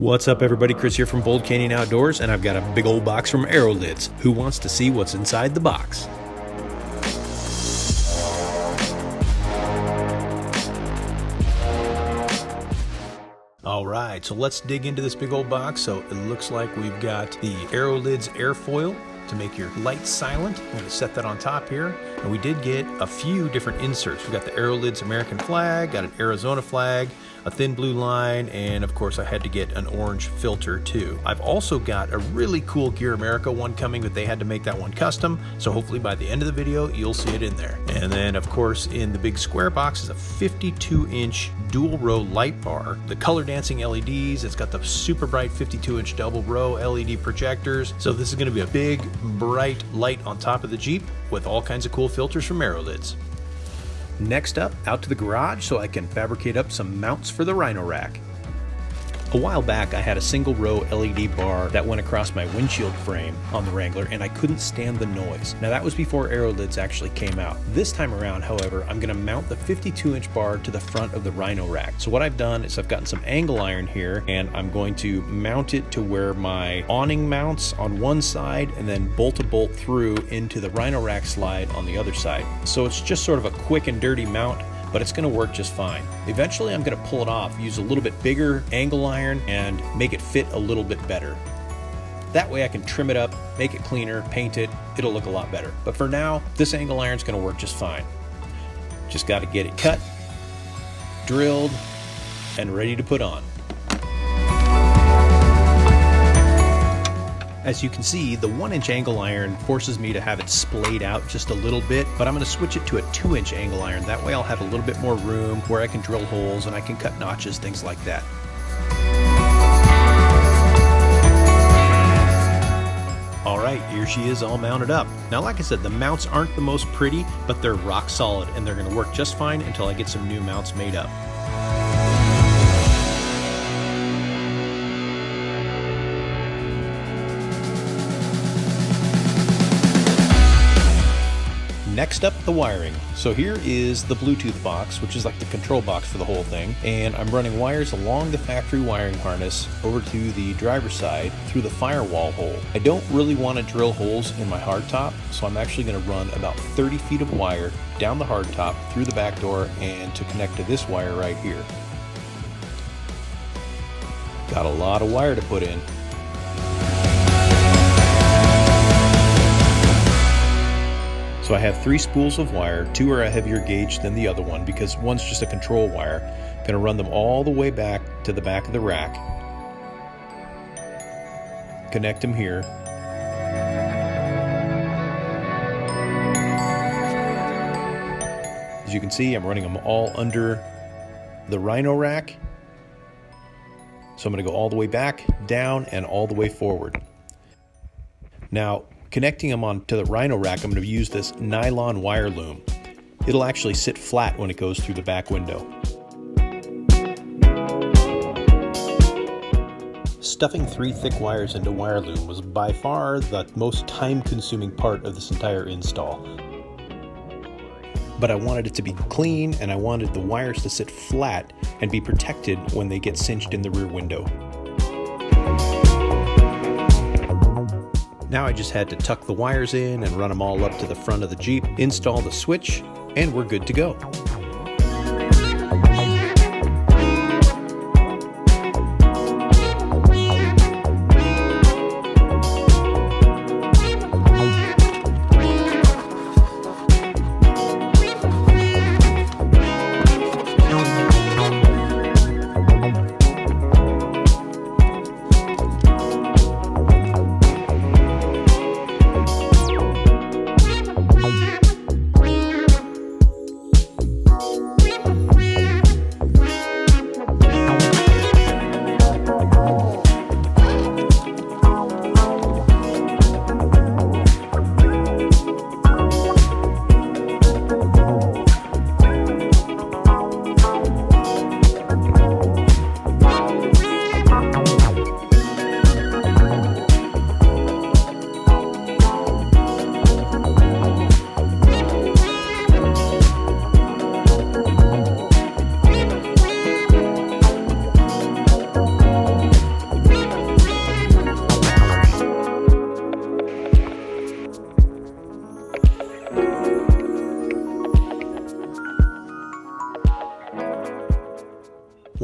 What's up everybody, Chris here from Bold Canyon Outdoors, and I've got a big old box from Aerolids. Who wants to see what's inside the box? Alright, so let's dig into this big old box. So it looks like we've got the Aerolids airfoil to make your lights silent. I'm going to set that on top here. And we did get a few different inserts. We've got the Aerolidz American flag, got an Arizona flag, a thin blue line, and of course I had to get an orange filter too. I've also got a really cool GearAmerica one coming, but they had to make that one custom, so hopefully by the end of the video you'll see it in there. And then of course in the big square box is a 52-inch dual row light bar, the color dancing LEDs. It's got the super bright 52-inch double row LED projectors. So this is going to be a big bright light on top of the Jeep with all kinds of cool filters from Aerolids. Next up, out to the garage so I can fabricate up some mounts for the Rhino Rack. A while back I had a single row LED bar that went across my windshield frame on the Wrangler, and I couldn't stand the noise. Now that was before Aerolids actually came out. This time around, however, I'm going to mount the 52-inch bar to the front of the Rhino Rack. So what I've done is I've gotten some angle iron here, and I'm going to mount it to where my awning mounts on one side and then bolt a bolt through into the Rhino Rack slide on the other side. So it's just sort of a quick and dirty mount, but it's going to work just fine. Eventually I'm going to pull it off, use a little bit bigger angle iron and make it fit a little bit better. That way I can trim it up, make it cleaner, paint it, it'll look a lot better. But for now, this angle iron is going to work just fine. Just got to get it cut, drilled, and ready to put on. As you can see, the 1-inch angle iron forces me to have it splayed out just a little bit, but I'm going to switch it to a 2-inch angle iron. That way I'll have a little bit more room where I can drill holes and I can cut notches, things like that. Alright, here she is all mounted up. Now like I said, the mounts aren't the most pretty, but they're rock solid and they're going to work just fine until I get some new mounts made up. Next up, the wiring. So here is the Bluetooth box, which is like the control box for the whole thing, and I'm running wires along the factory wiring harness over to the driver's side through the firewall hole. I don't really want to drill holes in my hardtop, so I'm actually going to run about 30 feet of wire down the hardtop through the back door and to connect to this wire right here. Got a lot of wire to put in. So I have 3 spools of wire. 2 are a heavier gauge than the other one because one's just a control wire. I'm going to run them all the way back to the back of the rack. Connect them here. As you can see, I'm running them all under the Rhino Rack. So I'm going to go all the way back, down, and all the way forward. Now, connecting them onto the Rhino Rack, I'm going to use this nylon wire loom. It'll actually sit flat when it goes through the back window. Stuffing 3 thick wires into wire loom was by far the most time-consuming part of this entire install. But I wanted it to be clean, and I wanted the wires to sit flat and be protected when they get cinched in the rear window. Now I just had to tuck the wires in and run them all up to the front of the Jeep, install the switch, and we're good to go.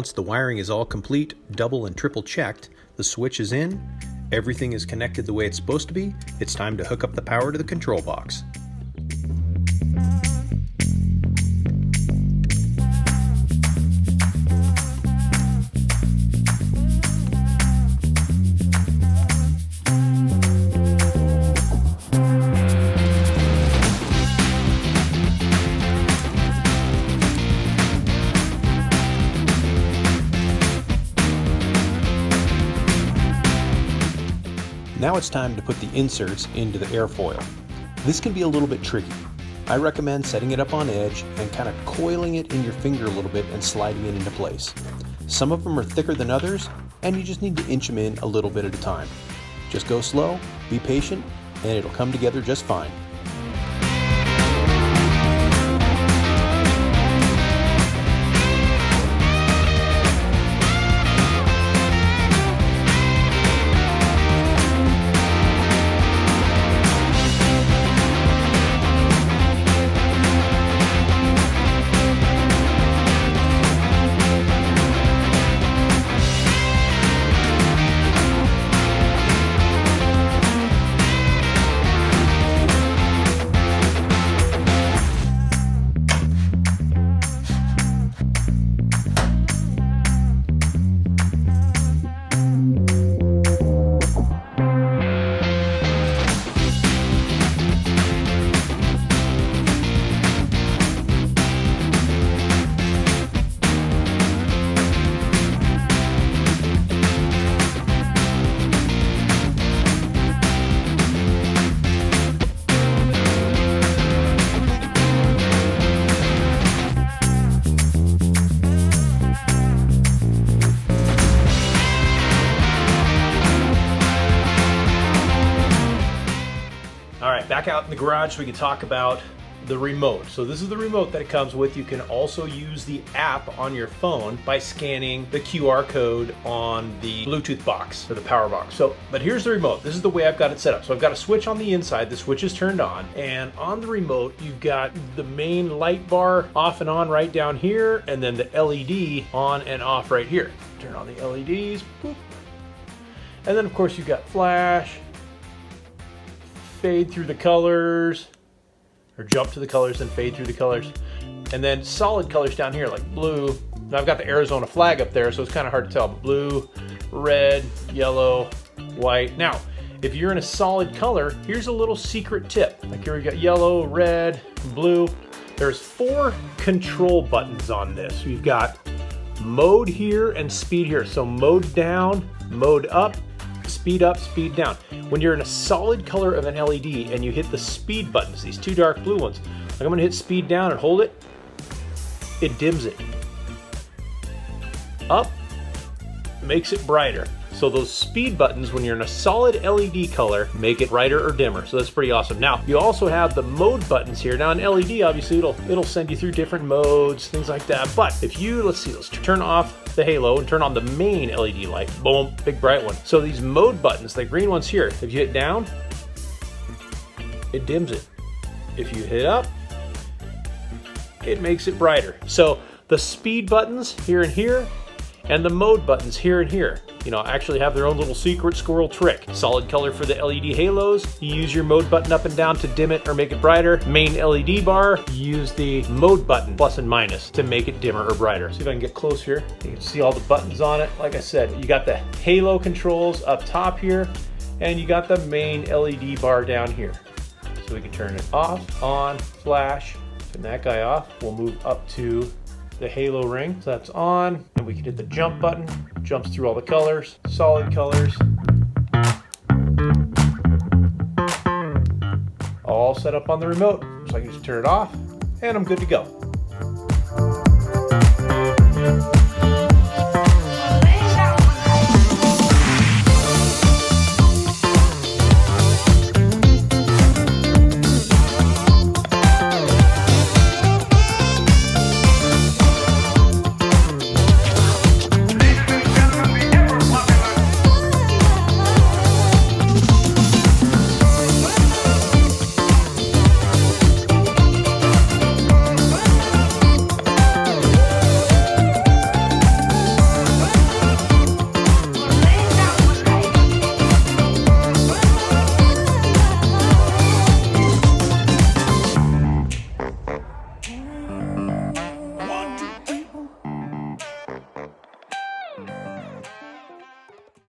once the wiring is all complete, double and triple checked, the switch is in, everything is connected the way it's supposed to be, it's time to hook up the power to the control box. Now it's time to put the inserts into the airfoil. This can be a little bit tricky. I recommend setting it up on edge and kind of coiling it in your finger a little bit and sliding it into place. Some of them are thicker than others, and you just need to inch them in a little bit at a time. Just go slow, be patient, and it'll come together just fine. Back out in the garage so we can talk about the remote. So this is the remote that it comes with. You can also use the app on your phone by scanning the QR code on the Bluetooth box or the power box. But here's the remote. This is the way I've got it set up. So I've got a switch on the inside. The switch is turned on, and on the remote you've got the main light bar off and on right down here, and then the LED on and off right here. Turn on the LEDs, boop. And then of course you've got flash, fade through the colors, or jump to the colors and fade through the colors, and then solid colors down here like blue. Now I've got the Arizona flag up there, so it's kind of hard to tell, but blue, red, yellow, white. Now if you're in a solid color, here's a little secret tip. Like here we got yellow, red, blue. There's 4 control buttons on this. We've got mode here and speed here. So mode down, mode up, speed up, speed down. When you're in a solid color of an LED and you hit the speed buttons, these 2 dark blue ones, like I'm gonna hit speed down and hold it, it dims it. Up makes it brighter. So those speed buttons, when you're in a solid LED color, make it brighter or dimmer. So that's pretty awesome. Now, you also have the mode buttons here. Now, an LED, obviously, it'll send you through different modes, things like that. But if you, let's turn off the halo and turn on the main LED light. Boom, big bright one. So these mode buttons, the green ones here, if you hit down, it dims it. If you hit up, it makes it brighter. So the speed buttons here and here, and the mode buttons here and here, actually have their own little secret squirrel trick. Solid color for the LED halos, you use your mode button up and down to dim it or make it brighter. Main LED bar, you use the mode button plus and minus to make it dimmer or brighter. See if I can get close here. You can see all the buttons on it. Like I said, you got the halo controls up top here, and you got the main LED bar down here. So we can turn it off, on, flash, turn that guy off. We'll move up to the halo ring, so that's on, and we can hit the jump button, jumps through all the colors, solid colors, all set up on the remote, so I can just turn it off and I'm good to go.